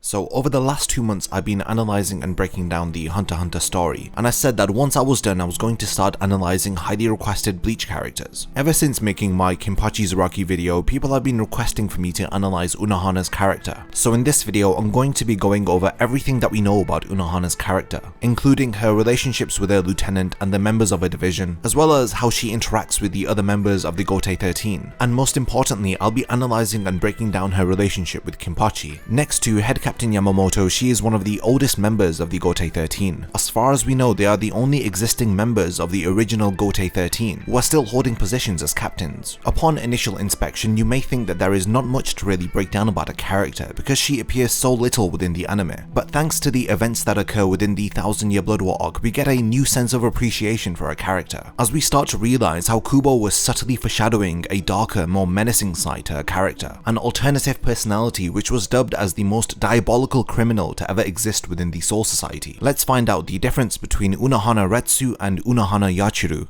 So over the last 2 months I've been analysing and breaking down the Hunter x Hunter story, and I said that once I was done I was going to start analysing highly requested Bleach characters. Ever since making my Kenpachi Zaraki video, people have been requesting for me to analyse Unohana's character. So in this video I'm going to be going over everything that we know about Unohana's character, including her relationships with her lieutenant and the members of her division, as well as how she interacts with the other members of the Gotei 13, and most importantly I'll be analysing and breaking down her relationship with Kenpachi. Next to head captain Yamamoto, she is one of the oldest members of the Gotei 13. As far as we know, they are the only existing members of the original Gotei 13 who are still holding positions as captains. Upon initial inspection, you may think that there is not much to really break down about a character because she appears so little within the anime, but thanks to the events that occur within the 1000-year Blood War arc, we get a new sense of appreciation for a character, as we start to realise how Kubo was subtly foreshadowing a darker, more menacing side to her character, an alternative personality which was dubbed as the most diabolical criminal to ever exist within the Soul Society. Let's find out the difference between Unohana Retsu and Unohana Yachiru.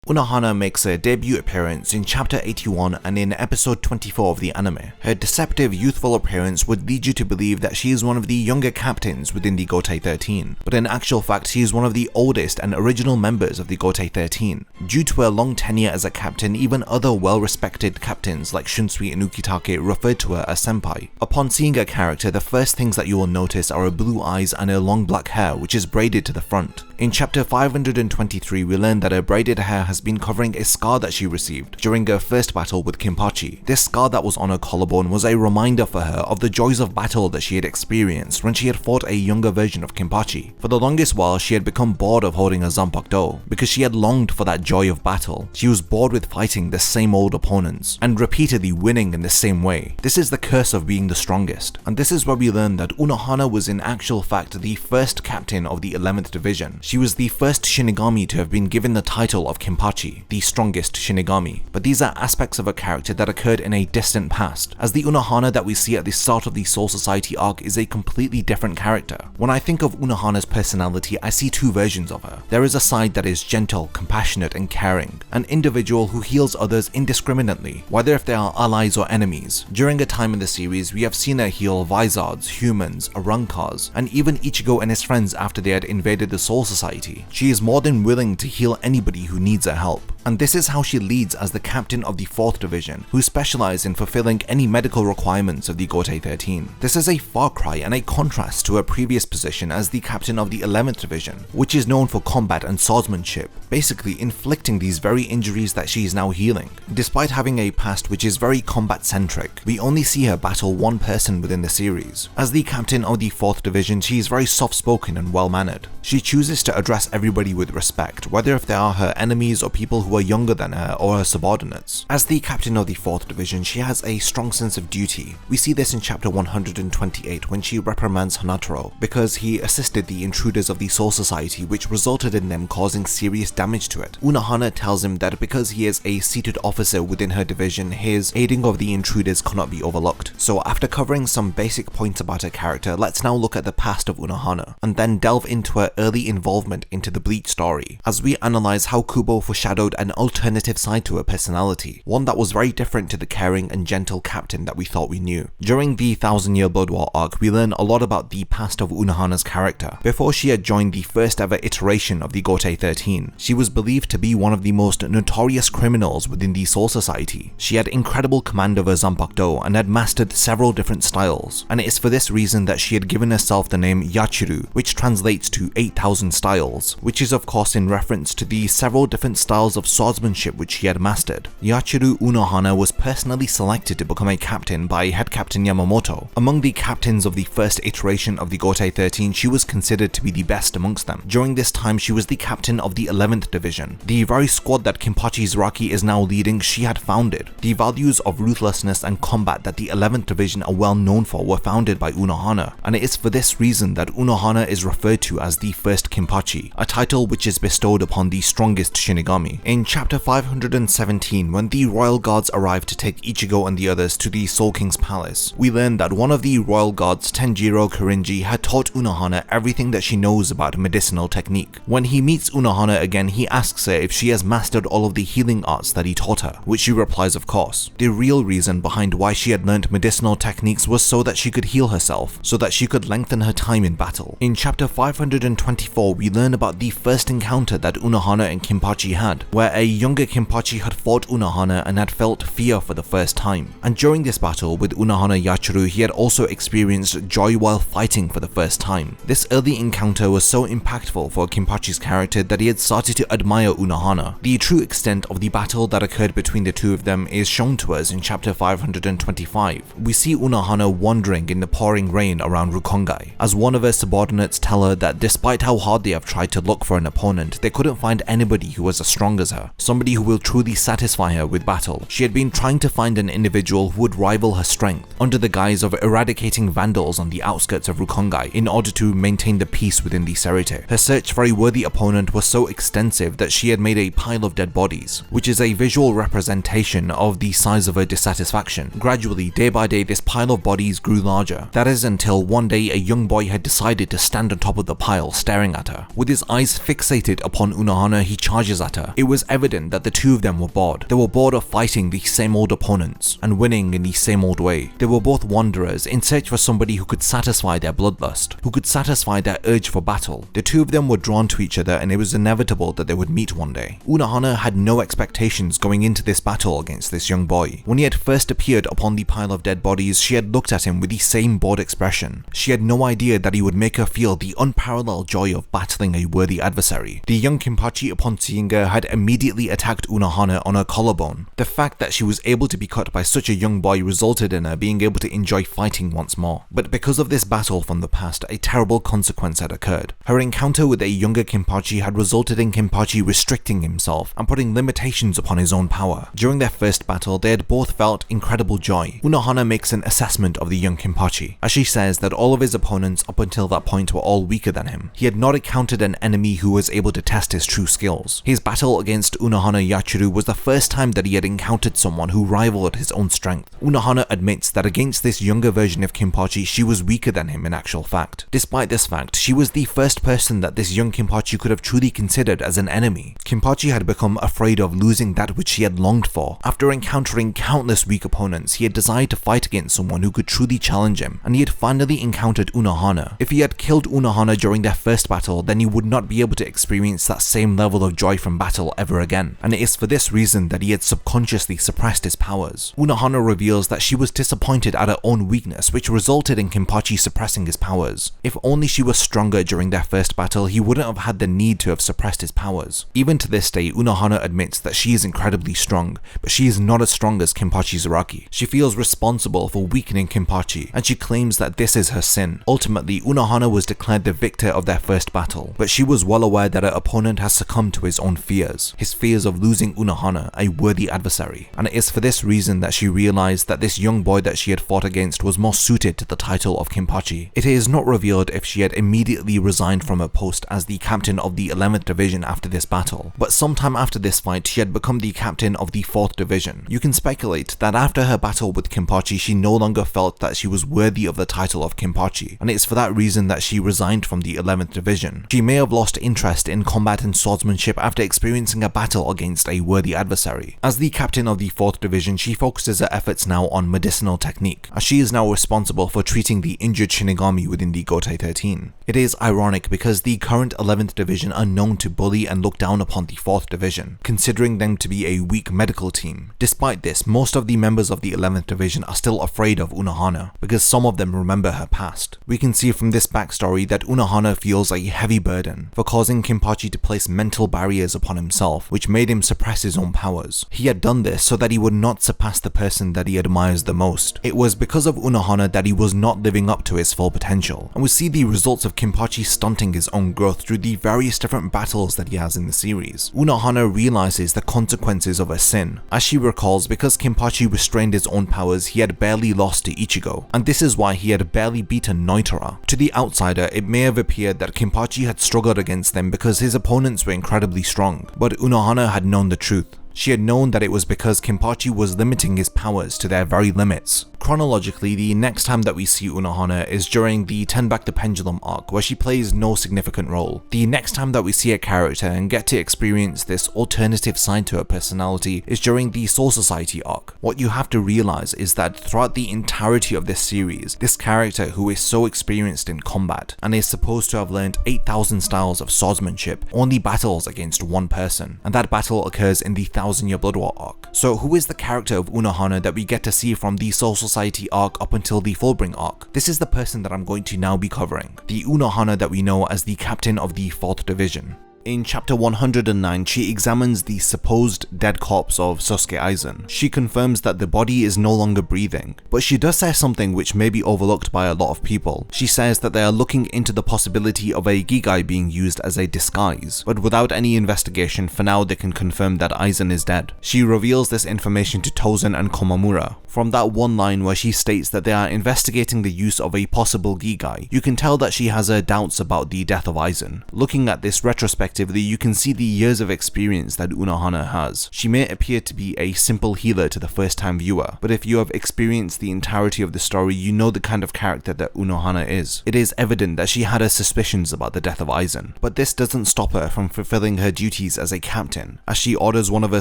Unohana makes her debut appearance in chapter 81 and in episode 24 of the anime. Her deceptive youthful appearance would lead you to believe that she is one of the younger captains within the Gotei 13, but in actual fact she is one of the oldest and original members of the Gotei 13. Due to her long tenure as a captain, even other well-respected captains like Shunsui and Ukitake referred to her as senpai. Upon seeing her character, the first things that you will notice are her blue eyes and her long black hair, which is braided to the front. In chapter 523 we learn that her braided hair has been covering a scar that she received during her first battle with Kenpachi. This scar that was on her collarbone was a reminder for her of the joys of battle that she had experienced when she had fought a younger version of Kenpachi. For the longest while she had become bored of holding a zanpakuto because she had longed for that joy of battle. She was bored with fighting the same old opponents and repeatedly winning in the same way. This is the curse of being the strongest, and this is where we learn that Unohana was in actual fact the first captain of the 11th division. She was the first Shinigami to have been given the title of Kenpachi, the strongest Shinigami. But these are aspects of a character that occurred in a distant past, as the Unohana that we see at the start of the Soul Society arc is a completely different character. When I think of Unohana's personality, I see two versions of her. There is a side that is gentle, compassionate and caring, an individual who heals others indiscriminately, whether if they are allies or enemies. During a time in the series, we have seen her heal Vizards, humans, Arankars, and even Ichigo and his friends after they had invaded the Soul Society. She is more than willing to heal anybody who needs her help. And this is how she leads as the captain of the 4th division, who specialise in fulfilling any medical requirements of the Gotei 13. This is a far cry and a contrast to her previous position as the captain of the 11th division, which is known for combat and swordsmanship, basically inflicting these very injuries that she is now healing. Despite having a past which is very combat centric, we only see her battle one person within the series. As the captain of the 4th division, she is very soft spoken and well mannered. She chooses to address everybody with respect, whether if they are her enemies or people who are younger than her or her subordinates. As the captain of the 4th division, she has a strong sense of duty. We see this in chapter 128 when she reprimands Hanataro because he assisted the intruders of the Soul Society, which resulted in them causing serious damage to it. Unohana tells him that because he is a seated officer within her division, his aiding of the intruders cannot be overlooked. So after covering some basic points about her character, let's now look at the past of Unohana and then delve into her early involvement into the Bleach story, as we analyse how Kubo foreshadowed an alternative side to her personality, one that was very different to the caring and gentle captain that we thought we knew. During the 1000-year Blood War arc, we learn a lot about the past of Unohana's character. Before she had joined the first ever iteration of the Gotei 13, she was believed to be one of the most notorious criminals within the Soul Society. She had incredible command over zanpakuto and had mastered several different styles, and it is for this reason that she had given herself the name Yachiru, which translates to 8000 styles, which is of course in reference to the several different styles of swordsmanship which he had mastered. Yachiru Unohana was personally selected to become a captain by head captain Yamamoto. Among the captains of the first iteration of the Gotei 13, she was considered to be the best amongst them. During this time, she was the captain of the 11th division. The very squad that Kenpachi Zaraki is now leading, she had founded. The values of ruthlessness and combat that the 11th division are well known for were founded by Unohana, and it is for this reason that Unohana is referred to as the first Kenpachi Kenpachi, a title which is bestowed upon the strongest Shinigami. In chapter 517, when the royal guards arrive to take Ichigo and the others to the Soul King's palace, we learn that one of the royal guards, Tenjiro Kurinji, had taught Unohana everything that she knows about medicinal technique. When he meets Unohana again, he asks her if she has mastered all of the healing arts that he taught her, which she replies of course. The real reason behind why she had learnt medicinal techniques was so that she could heal herself, so that she could lengthen her time in battle. In chapter 524, we learn about the first encounter that Unohana and Kenpachi had, where a younger Kenpachi had fought Unohana and had felt fear for the first time. And during this battle with Unohana Yachuru, he had also experienced joy while fighting for the first time. This early encounter was so impactful for Kenpachi's character that he had started to admire Unohana. The true extent of the battle that occurred between the two of them is shown to us in chapter 525. We see Unohana wandering in the pouring rain around Rukongai, as one of her subordinates tell her that despite how hard they have tried to look for an opponent, they couldn't find anybody who was as strong as her, somebody who will truly satisfy her with battle. She had been trying to find an individual who would rival her strength, under the guise of eradicating vandals on the outskirts of Rukongai in order to maintain the peace within the Serite. Her search for a worthy opponent was so extensive that she had made a pile of dead bodies, which is a visual representation of the size of her dissatisfaction. Gradually, day by day, this pile of bodies grew larger. That is until one day a young boy had decided to stand on top of the pile, staring at her. With his eyes fixated upon Unohana, he charges at her. It was evident that the two of them were bored. They were bored of fighting the same old opponents and winning in the same old way. They were both wanderers in search for somebody who could satisfy their bloodlust, who could satisfy their urge for battle. The two of them were drawn to each other, and it was inevitable that they would meet one day. Unohana had no expectations going into this battle against this young boy. When he had first appeared upon the pile of dead bodies, she had looked at him with the same bored expression. She had no idea that he would make her feel the unparalleled joy of battling a worthy adversary. The young Kenpachi, upon seeing her, had immediately attacked Unohana on her collarbone. The fact that she was able to be cut by such a young boy resulted in her being able to enjoy fighting once more. But because of this battle from the past, a terrible consequence had occurred. Her encounter with a younger Kenpachi had resulted in Kenpachi restricting himself and putting limitations upon his own power. During their first battle, they had both felt incredible joy. Unohana makes an assessment of the young Kenpachi, as she says that all of his opponents up until that point were all weaker than him. He had not encountered an enemy who was able to test his true skills. His battle against Unohana Yachuru was the first time that he had encountered someone who rivaled his own strength. Unohana admits that against this younger version of Kenpachi, she was weaker than him in actual fact. Despite this fact, she was the first person that this young Kenpachi could have truly considered as an enemy. Kenpachi had become afraid of losing that which he had longed for. After encountering countless weak opponents, he had desired to fight against someone who could truly challenge him, and he had finally encountered Unohana. If he had killed Unohana during their first battle, then he would not be able to experience that same level of joy from battle ever again, and it is for this reason that he had subconsciously suppressed his powers. Unohana reveals that she was disappointed at her own weakness, which resulted in Kenpachi suppressing his powers. If only she was stronger during their first battle, he wouldn't have had the need to have suppressed his powers. Even to this day, Unohana admits that she is incredibly strong, but she is not as strong as Kenpachi Zaraki. She feels responsible for weakening Kenpachi, and she claims that this is her sin. Ultimately, Unohana was declared the victor of their first battle, but she was well aware that her opponent has succumbed to his own fears, his fears of losing Unohana, a worthy adversary, and it is for this reason that she realized that this young boy that she had fought against was more suited to the title of Kenpachi. It is not revealed if she had immediately resigned from her post as the captain of the 11th Division after this battle, but sometime after this fight, she had become the captain of the 4th Division. You can speculate that after her battle with Kenpachi, she no longer felt that she was worthy of the title of Kenpachi, and it's for that reason that she resigned from the 11th Division. She may have lost interest in combat and swordsmanship after experiencing a battle against a worthy adversary. As the captain of the 4th Division, she focuses her efforts now on medicinal technique, as she is now responsible for treating the injured Shinigami within the Gotei 13. It is ironic because the current 11th Division are known to bully and look down upon the 4th Division, considering them to be a weak medical team. Despite this, most of the members of the 11th Division are still afraid of Unohana, because some of them remember her past. We can see from this backstory that Unohana feels a heavy burden for causing Kenpachi to place mental barriers upon himself, which made him suppress his own powers. He had done this so that he would not surpass the person that he admires the most. It was because of Unohana that he was not living up to his full potential, and we see the results of Kenpachi stunting his own growth through the various different battles that he has in the series. Unohana realizes the consequences of her sin. As she recalls, because Kenpachi restrained his own powers, he had barely lost to Ichigo, and this is why he had barely beaten Noitora. To the outsider, it may have appeared that Kenpachi Kenpachi had struggled against them because his opponents were incredibly strong, but Unohana had known the truth. She had known that it was because Kenpachi was limiting his powers to their very limits. Chronologically, the next time that we see Unohana is during the Turn Back the Pendulum arc, where she plays no significant role. The next time that we see a character and get to experience this alternative side to her personality is during the Soul Society arc. What you have to realize is that throughout the entirety of this series, this character who is so experienced in combat and is supposed to have learned 8,000 styles of swordsmanship only battles against one person, and that battle occurs in the 1000-Year Blood War arc. So who is the character of Unohana that we get to see from the Soul Society arc up until the Fullbring arc? This is the person that I'm going to now be covering, the Unohana that we know as the captain of the 4th Division. In chapter 109, she examines the supposed dead corpse of Sosuke Aizen. She confirms that the body is no longer breathing, but she does say something which may be overlooked by a lot of people. She says that they are looking into the possibility of a gotei being used as a disguise, but without any investigation, for now they can confirm that Aizen is dead. She reveals this information to Tozen and Komamura. From that one line where she states that they are investigating the use of a possible gotei, you can tell that she has her doubts about the death of Aizen. Looking at this retrospectively, you can see the years of experience that Unohana has. She may appear to be a simple healer to the first-time viewer, but if you have experienced the entirety of the story, you know the kind of character that Unohana is. It is evident that she had her suspicions about the death of Aizen, but this doesn't stop her from fulfilling her duties as a captain, as she orders one of her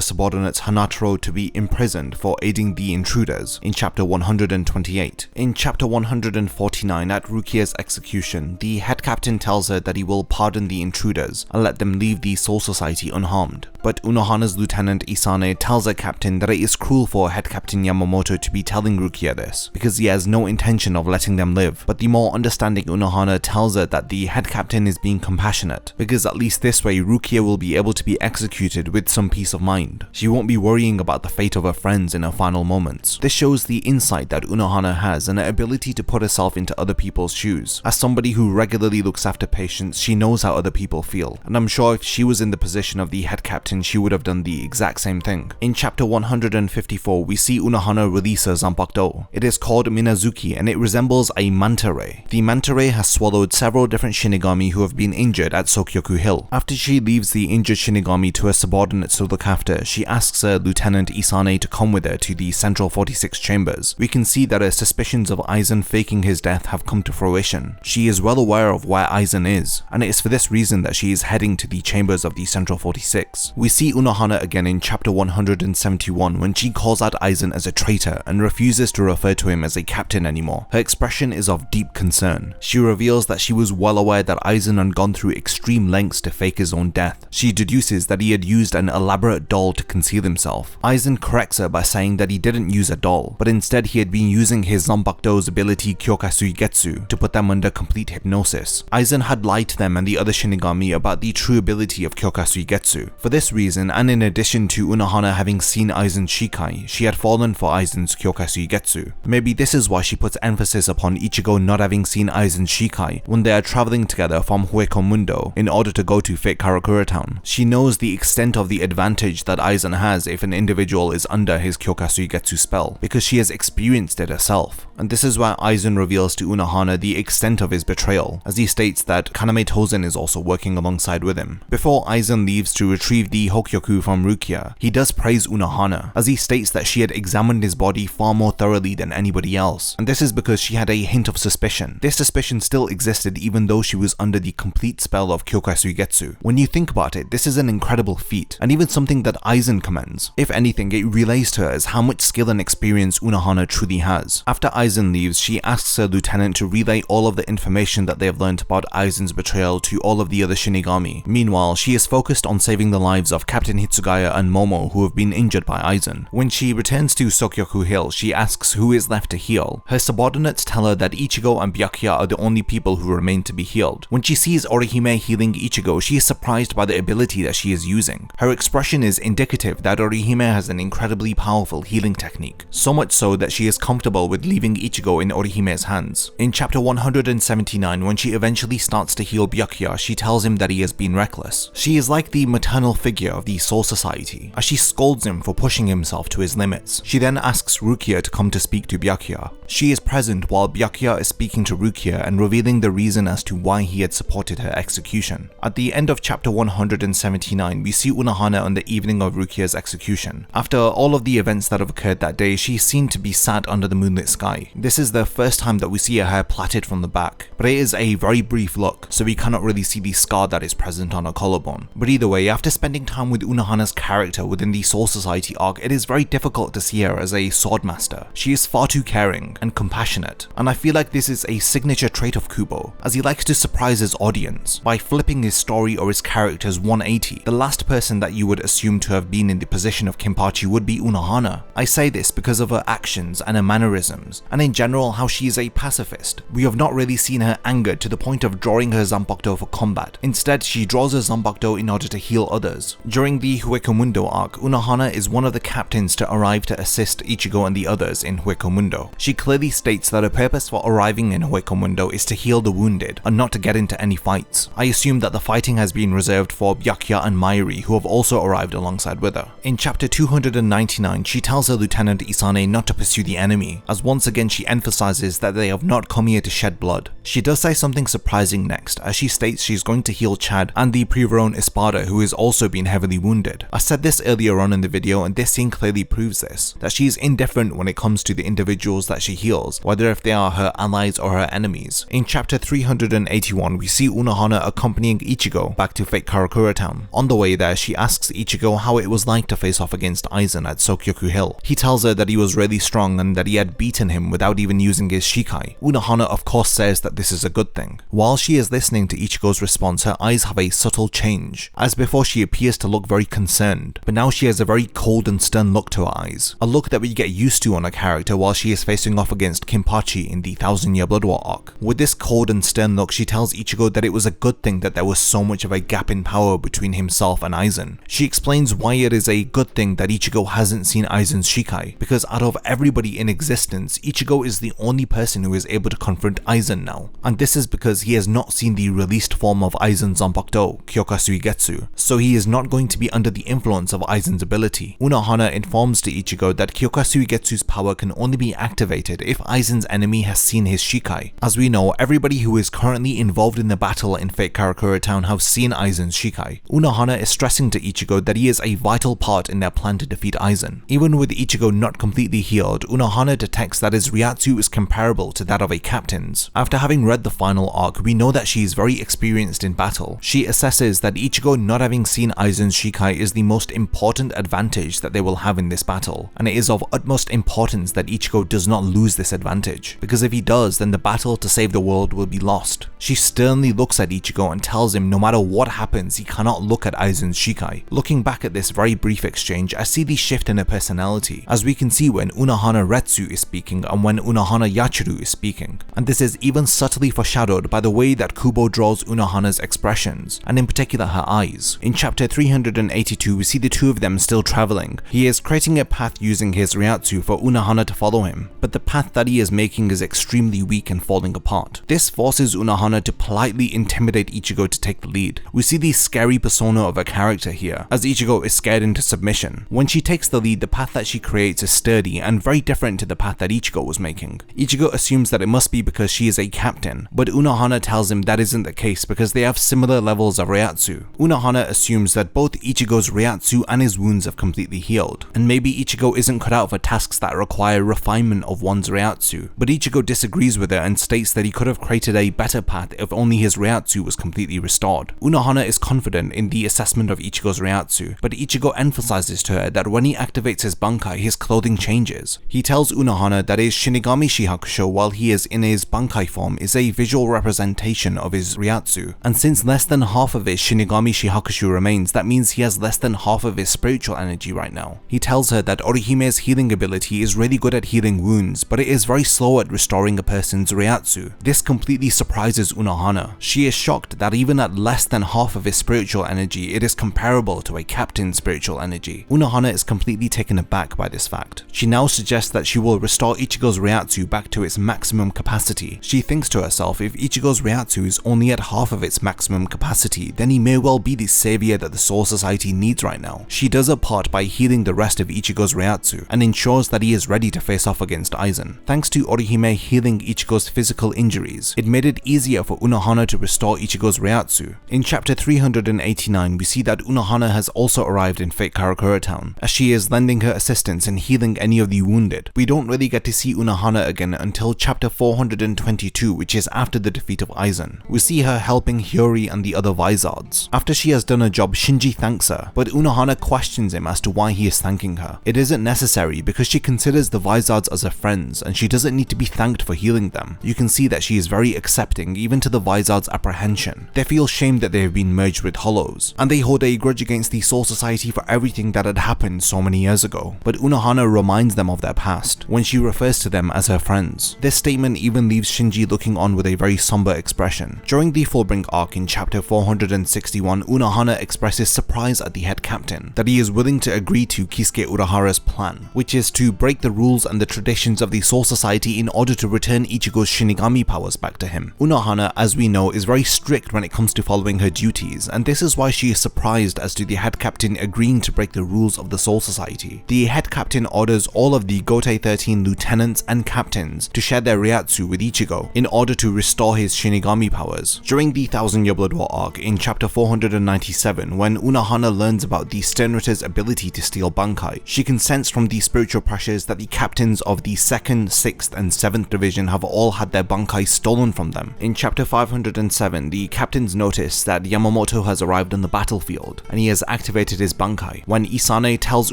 subordinates, Hanataro, to be imprisoned for aiding the intruders in chapter 128. In chapter 149, at Rukia's execution, the head captain tells her that he will pardon the intruders and let them leave the Soul Society unharmed. But Unohana's lieutenant Isane tells her captain that it is cruel for head captain Yamamoto to be telling Rukia this, because he has no intention of letting them live. But the more understanding Unohana tells her that the head captain is being compassionate, because at least this way Rukia will be able to be executed with some peace of mind. She won't be worrying about the fate of her friends in her final moments. This shows the insight that Unohana has and her ability to put herself into other people's shoes. As somebody who regularly looks after patients, she knows how other people feel, and I'm sure if she was in the position of the head captain, she would have done the exact same thing. In chapter 154, we see Unohana release her Zanpakuto. It is called Minazuki and it resembles a manta ray. The manta ray has swallowed several different Shinigami who have been injured at Sokyoku Hill. After she leaves the injured Shinigami to her subordinates to look after, she asks her Lieutenant Isane to come with her to the Central 46 chambers. We can see that her suspicions of Aizen faking his death have come to fruition. She is well aware of where Aizen is, and it is for this reason that she is heading to the chambers of the Central 46. We see Unohana again in chapter 171 when she calls out Aizen as a traitor and refuses to refer to him as a captain anymore. Her expression is of deep concern. She reveals that she was well aware that Aizen had gone through extreme lengths to fake his own death. She deduces that he had used an elaborate doll to conceal himself. Aizen corrects her by saying that he didn't use a doll, but instead he had been using his Zanpakuto's ability Kyoka-Suigetsu to put them under complete hypnosis. Aizen had lied to them and the other Shinigami about the true ability of Kyoka-Suigetsu. For this reason, and in addition to Unohana having seen Aizen's Shikai, she had fallen for Aizen's Kyoka-Suigetsu. Maybe this is why she puts emphasis upon Ichigo not having seen Aizen's Shikai when they are traveling together from Hueco Mundo in order to go to Fake Karakura Town. She knows the extent of the advantage that Aizen has if an individual is under his Kyoka-Suigetsu spell, because she has experienced it herself. And this is why Aizen reveals to Unohana the extent of his betrayal, as he states that Kaname Tozen is also working alongside with him. Before Aizen leaves to retrieve the Hokyoku from Rukia, he does praise Unohana, as he states that she had examined his body far more thoroughly than anybody else, and this is because she had a hint of suspicion. This suspicion still existed even though she was under the complete spell of Kyoka-Suigetsu. When you think about it, this is an incredible feat, and even something that Aizen commends. If anything, it relays to her as how much skill and experience Unohana truly has. After Aizen leaves, she asks her lieutenant to relay all of the information that they have learned about Aizen's betrayal to all of the other Shinigami. Meanwhile, she is focused on saving the lives of Captain Hitsugaya and Momo, who have been injured by Aizen. When she returns to Sokyoku Hill, she asks who is left to heal. Her subordinates tell her that Ichigo and Byakuya are the only people who remain to be healed. When she sees Orihime healing Ichigo, she is surprised by the ability that she is using. Her expression is indicative that Orihime has an incredibly powerful healing technique, so much so that she is comfortable with leaving Ichigo in Orihime's hands. In chapter 179, when she eventually starts to heal Byakuya, she tells him that he has been and reckless. She is like the maternal figure of the Soul Society, as she scolds him for pushing himself to his limits. She then asks Rukia to come to speak to Byakuya. She is present while Byakuya is speaking to Rukia and revealing the reason as to why he had supported her execution. At the end of chapter 179, we see Unohana on the evening of Rukia's execution. After all of the events that have occurred that day, she is seen to be sat under the moonlit sky. This is the first time that we see her hair plaited from the back, but it is a very brief look, so we cannot really see the scar that is present on her collarbone. But either way, after spending time with Unohana's character within the Soul Society arc, it is very difficult to see her as a swordmaster. She is far too caring and compassionate, and I feel like this is a signature trait of Kubo, as he likes to surprise his audience by flipping his story or his characters 180. The last person that you would assume to have been in the position of Kenpachi would be Unohana. I say this because of her actions and her mannerisms, and in general how she is a pacifist. We have not really seen her angered to the point of drawing her Zanpakuto for combat. Instead, she draws her Zanpakuto in order to heal others. During the Huecomundo arc, Unohana is one of the captains to arrive to assist Ichigo and the others in Huecomundo. She clearly states that her purpose for arriving in Huecomundo is to heal the wounded and not to get into any fights. I assume that the fighting has been reserved for Byakuya and Mayuri, who have also arrived alongside with her. In chapter 299, she tells her Lieutenant Isane not to pursue the enemy, as once again she emphasizes that they have not come here to shed blood. She does say something surprising next, as she states she's going to heal Chad and the Priveron Espada, who has also been heavily wounded. I said this earlier on in the video, and this scene clearly proves this, that she is indifferent when it comes to the individuals that she heals, whether if they are her allies or her enemies. In chapter 381, we see Unohana accompanying Ichigo back to Fate Karakura Town. On the way there, she asks Ichigo how it was like to face off against Aizen at Sokyoku Hill. He tells her that he was really strong and that he had beaten him without even using his Shikai. Unohana of course says that this is a good thing. While she is listening to Ichigo's response, her eyes have a subtle change. As before, she appears to look very concerned, but now she has a very cold and stern look to her eyes. A look that we get used to on a character while she is facing off against Kenpachi in the Thousand Year Blood War arc. With this cold and stern look, she tells Ichigo that it was a good thing that there was so much of a gap in power between himself and Aizen. She explains why it is a good thing that Ichigo hasn't seen Aizen's Shikai, because out of everybody in existence, Ichigo is the only person who is able to confront Aizen now. And this is because he has not seen the released form of Aizen's Zanpakuto, Kyoka Suigetsu, so he is not going to be under the influence of Aizen's ability. Unohana informs to Ichigo that Kyoka Suigetsu's power can only be activated if Aizen's enemy has seen his Shikai. As we know, everybody who is currently involved in the battle in Fate Karakura Town have seen Aizen's Shikai. Unohana is stressing to Ichigo that he is a vital part in their plan to defeat Aizen. Even with Ichigo not completely healed, Unohana detects that his Ryatsu is comparable to that of a captain's. After having read the final arc, we know that she is very experienced in battle. She assesses that Ichigo not having seen Aizen's Shikai is the most important advantage that they will have in this battle, and it is of utmost importance that Ichigo does not lose this advantage, because if he does, then the battle to save the world will be lost. She sternly looks at Ichigo and tells him no matter what happens, he cannot look at Aizen's Shikai. Looking back at this very brief exchange, I see the shift in her personality, as we can see when Unohana Retsu is speaking and when Unohana Yachuru is speaking, and this is even subtly foreshadowed by the way that Kubo draws Unohana's expressions, and in particular her eyes. In chapter 382, we see the two of them still traveling. He is creating a path using his Ryatsu for Unohana to follow him, but the path that he is making is extremely weak and falling apart. This forces Unohana to politely intimidate Ichigo to take the lead. We see the scary persona of a character here, as Ichigo is scared into submission. When she takes the lead, the path that she creates is sturdy and very different to the path that Ichigo was making. Ichigo assumes that it must be because she is a captain, but Unohana tells him that isn't the case because they have similar levels of Ryatsu. Unohana assumes that both Ichigo's Ryatsu and his wounds have completely healed, and maybe Ichigo isn't cut out for tasks that require refinement of one's Ryatsu, but Ichigo disagrees with her and states that he could have created a better path if only his Ryatsu was completely restored. Unohana is confident in the assessment of Ichigo's Ryatsu, but Ichigo emphasizes to her that when he activates his Bankai, his clothing changes. He tells Unohana that his Shinigami Shihakusho while he is in his Bankai form is a visual representation of his Ryatsu, and since less than half of his Shinigami Shihakusho remains, that means he has less than half of his spiritual energy right now. He tells her that Orihime's healing ability is really good at healing wounds, but it is very slow at restoring a person's Ryatsu. This completely surprises Unohana. She is shocked that even at less than half of his spiritual energy, it is comparable to a captain's spiritual energy. Unohana is completely taken aback by this fact. She now suggests that she will restore Ichigo's Ryatsu back to its maximum capacity. She thinks to herself, if Ichigo's Ryatsu is only at half of its maximum capacity, adversity, then he may well be the savior that the Soul Society needs right now. She does her part by healing the rest of Ichigo's Reiatsu and ensures that he is ready to face off against Aizen. Thanks to Orihime healing Ichigo's physical injuries, it made it easier for Unohana to restore Ichigo's Reiatsu. In chapter 389, we see that Unohana has also arrived in Fate Karakura Town, as she is lending her assistance in healing any of the wounded. We don't really get to see Unohana again until chapter 422, which is after the defeat of Aizen. We see her helping Hiyori and the other Vizards. After she has done her job, Shinji thanks her, but Unohana questions him as to why he is thanking her. It isn't necessary because she considers the Vizards as her friends and she doesn't need to be thanked for healing them. You can see that she is very accepting even to the Vizards' apprehension. They feel shamed that they have been merged with Hollows, and they hold a grudge against the Soul Society for everything that had happened so many years ago. But Unohana reminds them of their past when she refers to them as her friends. This statement even leaves Shinji looking on with a very somber expression. During the Fullbring arc in chapter 461, Unohana expresses surprise at the head captain that he is willing to agree to Kisuke Urahara's plan, which is to break the rules and the traditions of the Soul Society in order to return Ichigo's Shinigami powers back to him. Unohana, as we know, is very strict when it comes to following her duties, and this is why she is surprised as to the head captain agreeing to break the rules of the Soul Society. The head captain orders all of the Gotei 13 lieutenants and captains to share their Reiatsu with Ichigo in order to restore his Shinigami powers. During the 1000 Year Blood War arc in chapter 497, when Unohana learns about the Sternritter's ability to steal Bankai, she can sense from the spiritual pressures that the captains of the 2nd, 6th and 7th division have all had their Bankai stolen from them. In chapter 507, the captains notice that Yamamoto has arrived on the battlefield and he has activated his Bankai. When Isane tells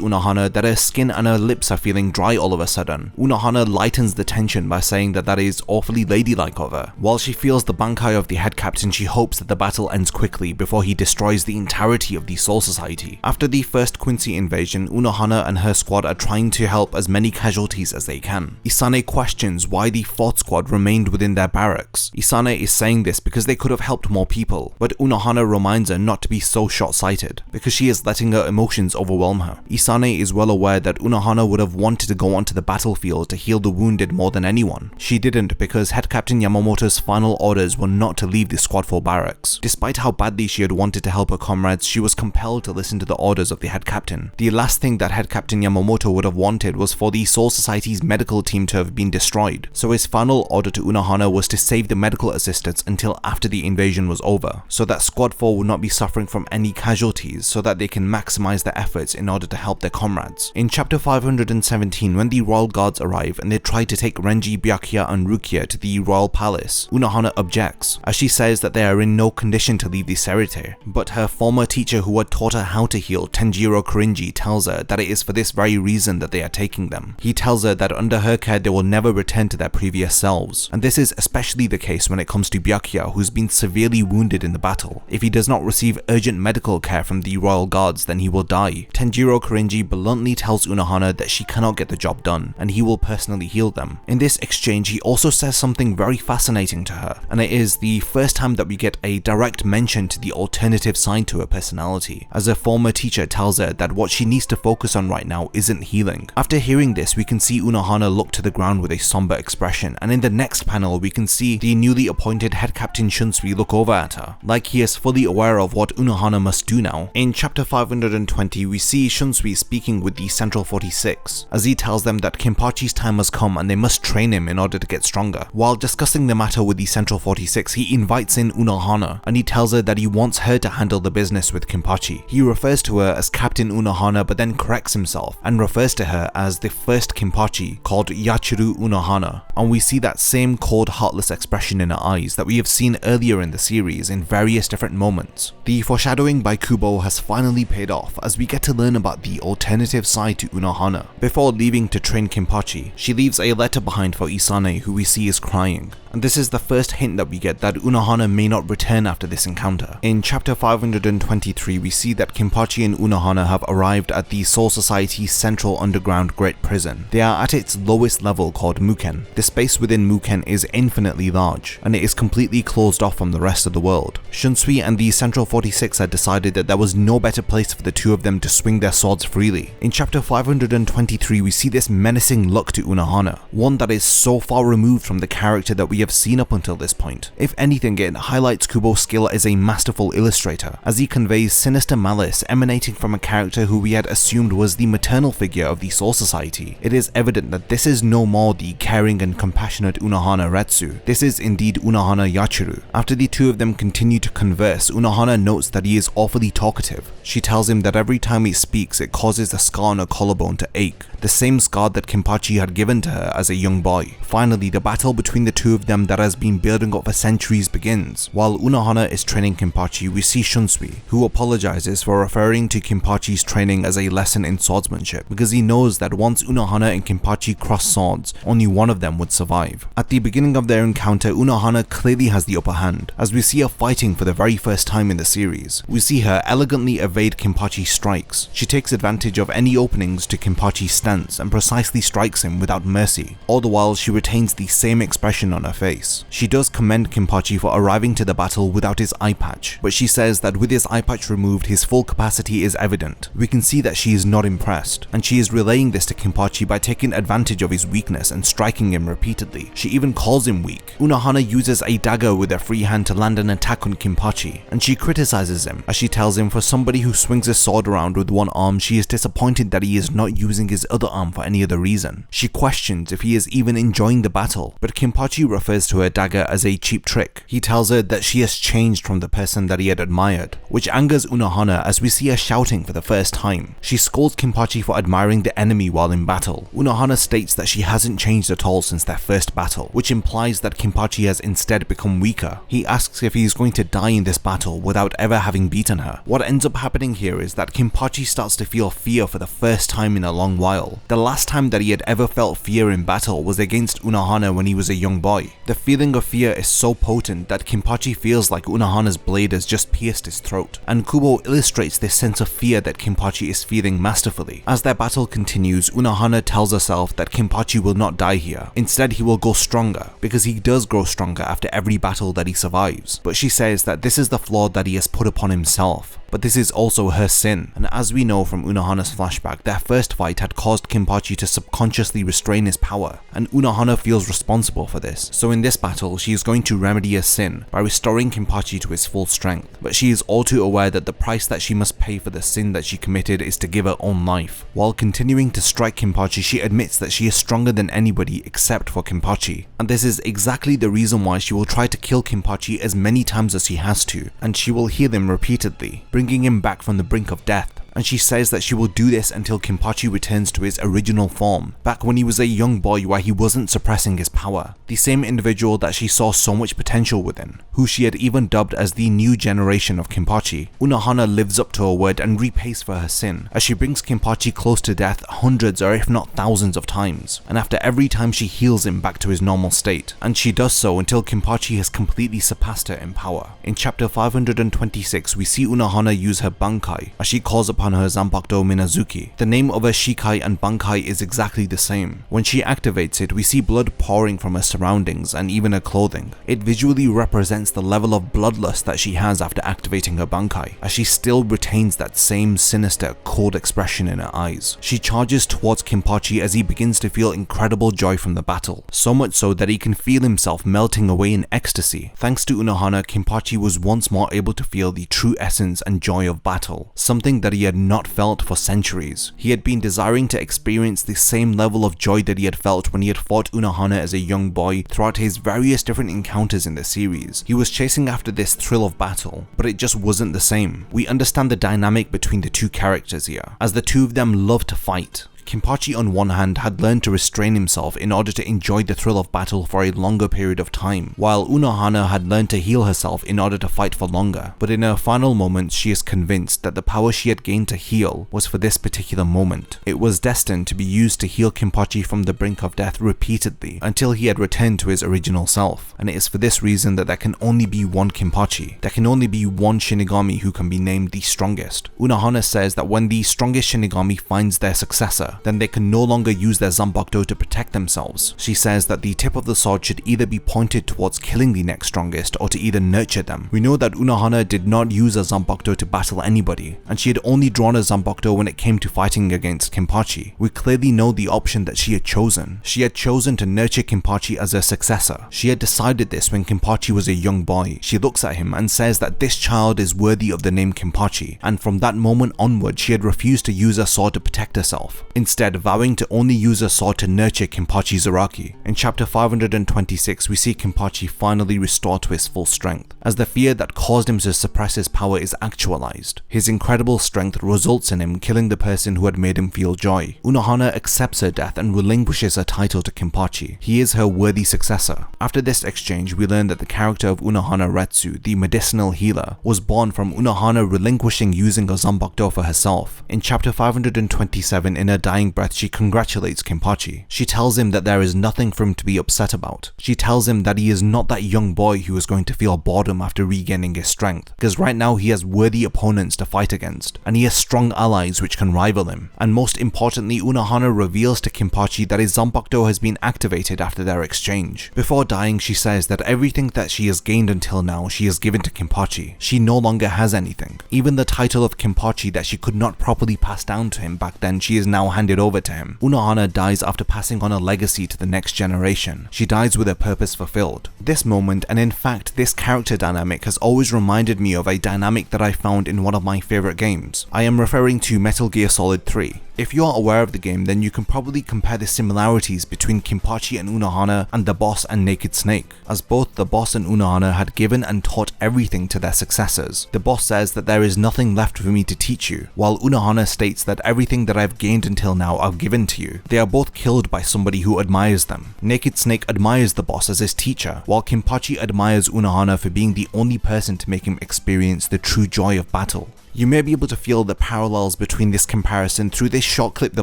Unohana that her skin and her lips are feeling dry all of a sudden, Unohana lightens the tension by saying that is awfully ladylike of her. While she feels the Bankai of the head captain, she hopes that the battle ends quickly before he destroys the entirety of the Soul Society. After the first Quincy invasion, Unohana and her squad are trying to help as many casualties as they can. Isane questions why the 4th squad remained within their barracks. Isane is saying this because they could have helped more people, but Unohana reminds her not to be so short-sighted, because she is letting her emotions overwhelm her. Isane is well aware that Unohana would have wanted to go onto the battlefield to heal the wounded more than anyone. She didn't because head captain Yamamoto's final orders were not to leave the squad 4 barracks. Despite how badly she had wanted to help her comrades, she was compelled to listen to the orders of the head captain. The last thing that head captain Yamamoto would have wanted was for the Soul Society's medical team to have been destroyed, so his final order to Unohana was to save the medical assistants until after the invasion was over, so that squad 4 would not be suffering from any casualties, so that they can maximize their efforts in order to help their comrades. In chapter 517, when the royal guards arrive and they try to take Renji, Byakuya and Rukia to the royal palace, Unohana objects, as she says that they are in no condition to leave the Serite. But her former teacher who had taught her how to heal, Tenjiro Kurinji, tells her that it is for this very reason that they are taking them. He tells her that under her care they will never return to their previous selves, and this is especially the case when it comes to Byakuya, who's been severely wounded in the battle. If he does not receive urgent medical care from the royal guards, then he will die. Tenjiro Kurinji bluntly tells Unohana that she cannot get the job done, and he will personally heal them. In this exchange, he also says something very fascinating to her, and it is the first time that we get a direct mention to the alternative side to her personality, as her former teacher tells her that what she needs to focus on right now isn't healing. After hearing this, we can see Unohana look to the ground with a somber expression, and in the next panel we can see the newly appointed head captain Shunsui look over at her, like he is fully aware of what Unohana must do now. In chapter 520, we see Shunsui speaking with the Central 46, as he tells them that Kenpachi's time has come and they must train him in order to get stronger. While discussing the matter with the Central 46, he invites in Unohana, and he tells her that he wants her to handle the business with Kenpachi. He refers to her as Captain Unohana, but then corrects himself and refers to her as the first Kenpachi, called Yachiru Unohana, and we see that same cold, heartless expression in her eyes that we have seen earlier in the series in various different moments. The foreshadowing by Kubo has finally paid off, as we get to learn about the alternative side to Unohana. Before leaving to train Kenpachi, she leaves a letter behind for Isane, who we see is crying, and this is the first hint that we get that Unohana may not return after this encounter. In chapter 523, we see that Kenpachi and Unohana have arrived at the Soul Society's central underground great prison. They are at its lowest level, called Muken. The space within Muken is infinitely large, and it is completely closed off from the rest of the world. Shunsui and the Central 46 had decided that there was no better place for the two of them to swing their swords freely. In chapter 523, we see this menacing look to Unohana, one that is so far removed from the character that we have seen up until this point. If anything, it highlights Kubo's skill as is a masterful illustrator, as he conveys sinister malice emanating from a character who we had assumed was the maternal figure of the Soul Society. It is evident that this is no more the caring and compassionate Unohana Retsu. This is indeed Unohana Yachiru. After the two of them continue to converse, Unohana notes that he is awfully talkative. She tells him that every time he speaks, it causes the scar on her collarbone to ache, the same scar that Kenpachi had given to her as a young boy. Finally, the battle between the two of them that has been building up for centuries begins. While Unohana is training Kenpachi, we see Shunsui, who apologizes for referring to Kenpachi's training as a lesson in swordsmanship, because he knows that once Unohana and Kenpachi cross swords, only one of them would survive. At the beginning of their encounter, Unohana clearly has the upper hand, as we see her fighting for the very first time in the series. We see her elegantly evade Kenpachi's strikes. She takes advantage of any openings to Kenpachi's stance and precisely strikes him without mercy. All the while, she retains the same expression on her face. She does commend Kenpachi for arriving to the battle without his eye patch, but she says that with his eye patch removed, his full capacity is evident. We can see that she is not impressed, and she is relaying this to Kenpachi by taking advantage of his weakness and striking him repeatedly. She even calls him weak. Unohana uses a dagger with her free hand to land an attack on Kenpachi, and she criticizes him as she tells him for somebody who swings a sword around with one arm, she is disappointed that he is not using his other arm for any other reason. She questions if he is even enjoying the battle, but Kenpachi refers to her dagger as a cheap trick. He tells her that she has changed from the person that he had admired, which angers Unohana as we see her shouting for the first time. She scolds Kenpachi for admiring the enemy while in battle. Unohana states that she hasn't changed at all since their first battle, which implies that Kenpachi has instead become weaker. He asks if he is going to die in this battle without ever having beaten her. What ends up happening here is that Kenpachi starts to feel fear for the first time in a long while. The last time that he had ever felt fear in battle was against Unohana when he was a young boy. The feeling of fear is so potent that Kenpachi feels like Unohana's blade has just pierced his throat, and Kubo illustrates this sense of fear that Kenpachi is feeling masterfully. As their battle continues, Unohana tells herself that Kenpachi will not die here. Instead, he will go stronger, because he does grow stronger after every battle that he survives. But she says that this is the flaw that he has put upon himself. But this is also her sin, and as we know from Unohana's flashback, their first fight had caused Kenpachi to subconsciously restrain his power, and Unohana feels responsible for this. So in this battle, she is going to remedy her sin by restoring Kenpachi to his full strength, but she is all too aware that the price that she must pay for the sin that she committed is to give her own life. While continuing to strike Kenpachi, she admits that she is stronger than anybody except for Kenpachi, and this is exactly the reason why she will try to kill Kenpachi as many times as she has to, and she will heal him repeatedly, bringing him back from the brink of death. And she says that she will do this until Kenpachi returns to his original form, back when he was a young boy where he wasn't suppressing his power. The same individual that she saw so much potential within, who she had even dubbed as the new generation of Kenpachi. Unohana lives up to her word and repays for her sin, as she brings Kenpachi close to death hundreds or if not thousands of times, and after every time she heals him back to his normal state, and she does so until Kenpachi has completely surpassed her in power. In chapter 526, we see Unohana use her Bankai, as she calls upon her Zanpakuto Minazuki. The name of her Shikai and Bankai is exactly the same. When she activates it, we see blood pouring from her surroundings and even her clothing. It visually represents the level of bloodlust that she has after activating her Bankai, as she still retains that same sinister, cold expression in her eyes. She charges towards Kenpachi as he begins to feel incredible joy from the battle, so much so that he can feel himself melting away in ecstasy. Thanks to Unohana, Kenpachi was once more able to feel the true essence and joy of battle, something that he had not felt for centuries. He had been desiring to experience the same level of joy that he had felt when he had fought Unohana as a young boy throughout his various different encounters in the series. He was chasing after this thrill of battle, but it just wasn't the same. We understand the dynamic between the two characters here, as the two of them love to fight. Kenpachi on one hand had learned to restrain himself in order to enjoy the thrill of battle for a longer period of time, while Unohana had learned to heal herself in order to fight for longer. But in her final moments, she is convinced that the power she had gained to heal was for this particular moment. It was destined to be used to heal Kenpachi from the brink of death repeatedly until he had returned to his original self, and it is for this reason that there can only be one Kenpachi. There can only be one Shinigami who can be named the strongest. Unohana says that when the strongest Shinigami finds their successor, together, then they can no longer use their Zanpakuto to protect themselves. She says that the tip of the sword should either be pointed towards killing the next strongest or to either nurture them. We know that Unohana did not use a Zanpakuto to battle anybody, and she had only drawn a Zanpakuto when it came to fighting against Kenpachi. We clearly know the option that she had chosen. She had chosen to nurture Kenpachi as her successor. She had decided this when Kenpachi was a young boy. She looks at him and says that this child is worthy of the name Kenpachi, and from that moment onward she had refused to use her sword to protect herself, instead vowing to only use her sword to nurture Kenpachi Zaraki. In chapter 526 we see Kenpachi finally restored to his full strength, as the fear that caused him to suppress his power is actualized. His incredible strength results in him killing the person who had made him feel joy. Unohana accepts her death and relinquishes her title to Kenpachi. He is her worthy successor. After this exchange, we learn that the character of Unohana Retsu, the medicinal healer, was born from Unohana relinquishing using a Zanpakuto for herself. In chapter 527, in her dying breath, she congratulates Kenpachi. She tells him that there is nothing for him to be upset about. She tells him that he is not that young boy who is going to feel boredom after regaining his strength, because right now he has worthy opponents to fight against, and he has strong allies which can rival him. And most importantly, Unohana reveals to Kenpachi that his Zanpakuto has been activated after their exchange. Before dying, she says that everything that she has gained until now she has given to Kenpachi. She no longer has anything. Even the title of Kenpachi that she could not properly pass down to him back then, she is now handed over to him. Unohana dies after passing on a legacy to the next generation. She dies with her purpose fulfilled. This moment, and in fact this character dynamic, has always reminded me of a dynamic that I found in one of my favorite games. I am referring to Metal Gear Solid 3. If you are aware of the game, then you can probably compare the similarities between Kenpachi and Unohana and the boss and Naked Snake, as both the boss and Unohana had given and taught everything to their successors. The boss says that there is nothing left for me to teach you, while Unohana states that everything that I've gained until now I've given to you. They are both killed by somebody who admires them. Naked Snake admires the boss as his teacher, while Kenpachi admires Unohana for being the only person to make him experience the true joy of battle. You may be able to feel the parallels between this comparison through this short clip that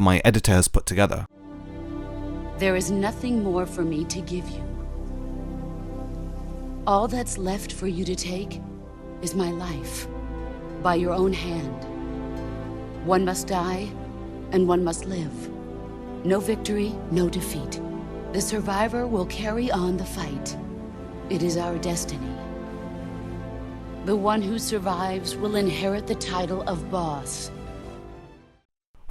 my editor has put together. There is nothing more for me to give you. All that's left for you to take is my life, by your own hand. One must die, and one must live. No victory, no defeat. The survivor will carry on the fight. It is our destiny. The one who survives will inherit the title of boss.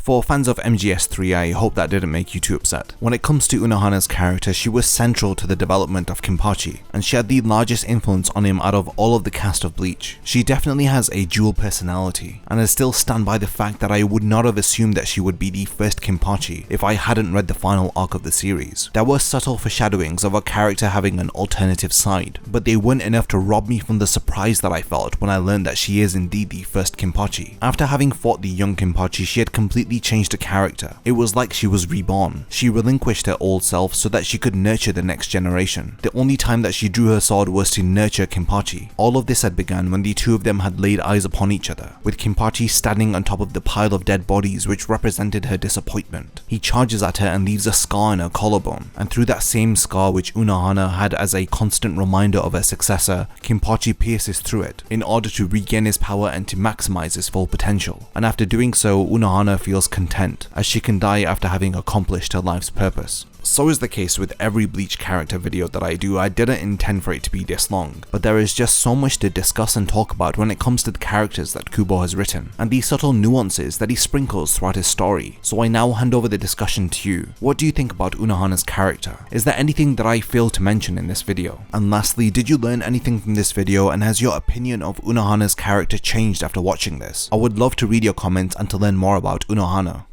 For fans of MGS3, I hope that didn't make you too upset. When it comes to Unohana's character, she was central to the development of Kenpachi, and she had the largest influence on him out of all of the cast of Bleach. She definitely has a dual personality, and I still stand by the fact that I would not have assumed that she would be the first Kenpachi if I hadn't read the final arc of the series. There were subtle foreshadowings of her character having an alternative side, but they weren't enough to rob me from the surprise that I felt when I learned that she is indeed the first Kenpachi. After having fought the young Kenpachi, she had completely changed her character. It was like she was reborn. She relinquished her old self so that she could nurture the next generation. The only time that she drew her sword was to nurture Kenpachi. All of this had begun when the two of them had laid eyes upon each other, with Kenpachi standing on top of the pile of dead bodies which represented her disappointment. He charges at her and leaves a scar in her collarbone, and through that same scar which Unohana had as a constant reminder of her successor, Kenpachi pierces through it in order to regain his power and to maximize his full potential. And after doing so, Unohana feels content, as she can die after having accomplished her life's purpose. So is the case with every Bleach character video that I do. I didn't intend for it to be this long, but there is just so much to discuss and talk about when it comes to the characters that Kubo has written, and the subtle nuances that he sprinkles throughout his story. So I now hand over the discussion to you. What do you think about Unohana's character? Is there anything that I failed to mention in this video? And lastly, did you learn anything from this video, and has your opinion of Unohana's character changed after watching this? I would love to read your comments and to learn more about Unohana.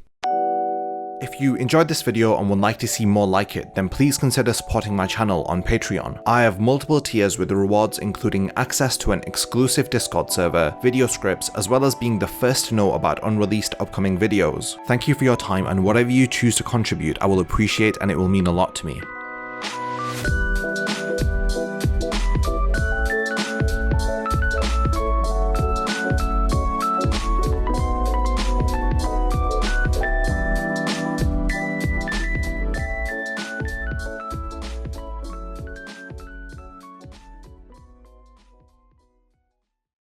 If you enjoyed this video and would like to see more like it, then please consider supporting my channel on Patreon. I have multiple tiers with rewards including access to an exclusive Discord server, video scripts, as well as being the first to know about unreleased upcoming videos. Thank you for your time, and whatever you choose to contribute I will appreciate, and it will mean a lot to me.